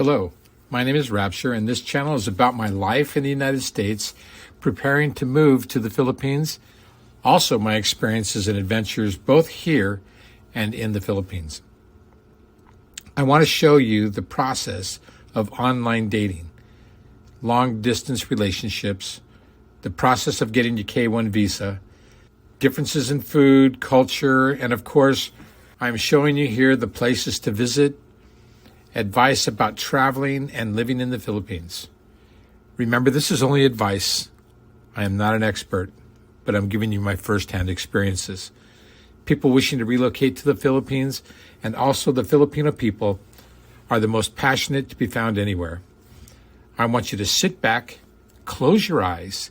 Hello, my name is Rapture, and this channel is about my life in the United States, preparing to move to the Philippines, also my experiences and adventures both here and in the Philippines. I want to show you the process of online dating, long-distance relationships, the process of getting your K-1 visa, differences in food, culture, and of course, I'm showing you here the places to visit, advice about traveling and living in the Philippines. Remember, this is only advice. I am not an expert, but I'm giving you my firsthand experiences. People wishing to relocate to the Philippines and also the Filipino people are the most passionate to be found anywhere. I want you to sit back, close your eyes,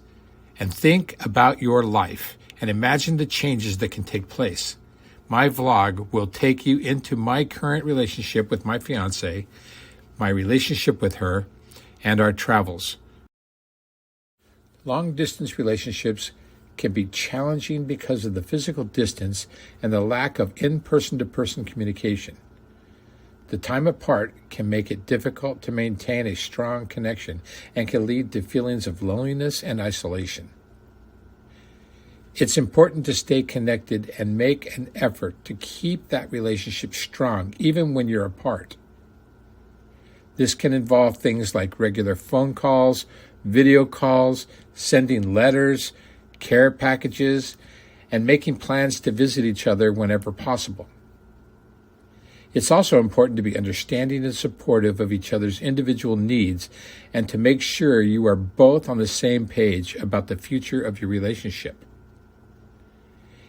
and think about your life and imagine the changes that can take place. My vlog will take you into my current relationship with my fiance, my relationship with her, and our travels. Long-distance relationships can be challenging because of the physical distance and the lack of in-person-to-person communication. The time apart can make it difficult to maintain a strong connection and can lead to feelings of loneliness and isolation. It's important to stay connected and make an effort to keep that relationship strong, even when you're apart. This can involve things like regular phone calls, video calls, sending letters, care packages, and making plans to visit each other whenever possible. It's also important to be understanding and supportive of each other's individual needs and to make sure you are both on the same page about the future of your relationship.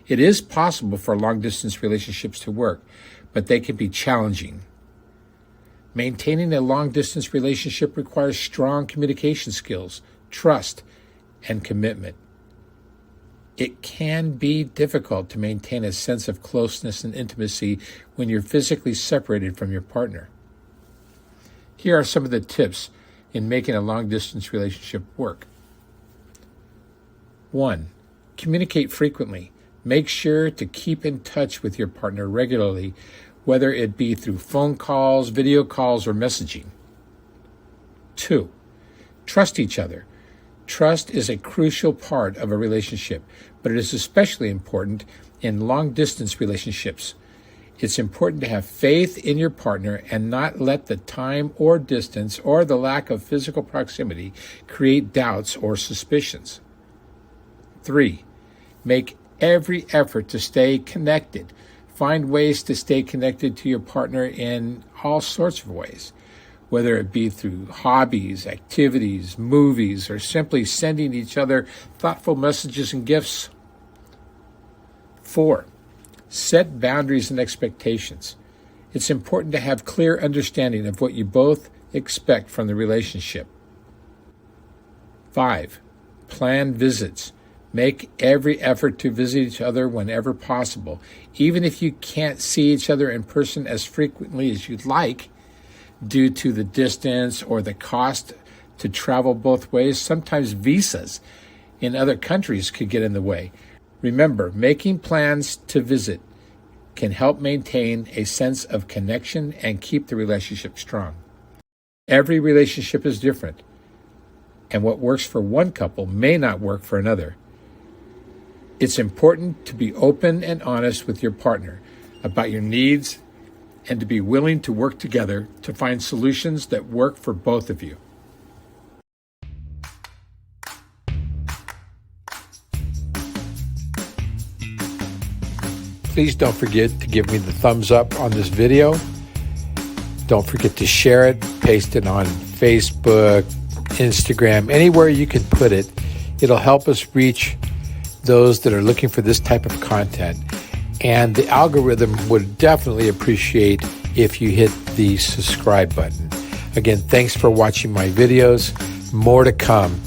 It is possible for long-distance relationships to work, but they can be challenging. Maintaining a long-distance relationship requires strong communication skills, trust, and commitment. It can be difficult to maintain a sense of closeness and intimacy when you're physically separated from your partner. Here are some of the tips in making a long-distance relationship work. 1. Communicate frequently. Make sure to keep in touch with your partner regularly, whether it be through phone calls, video calls, or messaging. 2. Trust each other. Trust is a crucial part of a relationship, but it is especially important in long-distance relationships. It's important to have faith in your partner and not let the time or distance or the lack of physical proximity create doubts or suspicions. 3. Make every effort to stay connected. Find ways to stay connected to your partner in all sorts of ways, whether it be through hobbies, activities, movies, or simply sending each other thoughtful messages and gifts. 4. Set boundaries and expectations. It's important to have clear understanding of what you both expect from the relationship. 5. Plan visits. Make every effort to visit each other whenever possible. Even if you can't see each other in person as frequently as you'd like, due to the distance or the cost to travel both ways, sometimes visas in other countries could get in the way. Remember, making plans to visit can help maintain a sense of connection and keep the relationship strong. Every relationship is different, and what works for one couple may not work for another. It's important to be open and honest with your partner about your needs and to be willing to work together to find solutions that work for both of you. Please don't forget to give me the thumbs up on this video. Don't forget to share it, paste it on Facebook, Instagram, anywhere you can put it. It'll help us reach those that are looking for this type of content. And the algorithm would definitely appreciate if you hit the subscribe button. Again, thanks for watching my videos. More to come.